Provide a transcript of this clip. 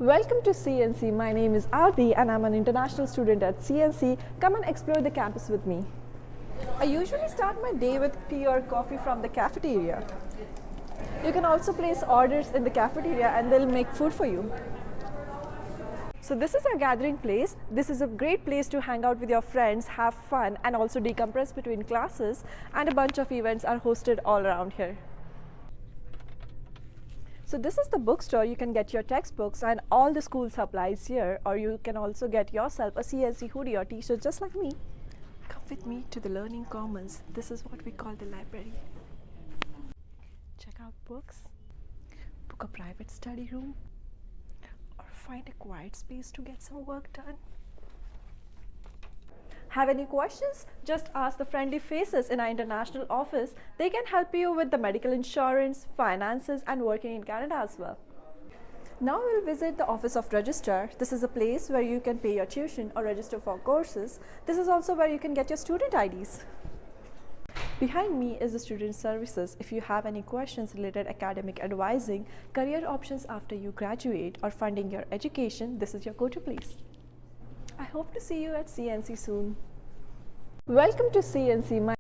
Welcome to CNC. My name is Arti and I'm an international student at CNC. Come and explore the campus with me. I usually start my day with tea or coffee from the cafeteria. You can also place orders in the cafeteria and they'll make food for you. So this is our gathering place. This is a great place to hang out with your friends, have fun and also decompress between classes, and a bunch of events are hosted all around here. So this is the bookstore. You can get your textbooks and all the school supplies here, or you can also get yourself a CNC hoodie or t-shirt just like me. Come with me to the Learning Commons. This is what we call the library. Check out books, book a private study room, or find a quiet space to get some work done. Have any questions? Just ask the friendly faces in our international office. They can help you with the medical insurance, finances, and working in Canada as well. Now we'll visit the office of registrar. This is a place where you can pay your tuition or register for courses. This is also where you can get your student IDs. Behind me is the student services. If you have any questions related academic advising, career options after you graduate, or funding your education, this is your go-to place. I hope to see you at CNC soon. Welcome to CNC. My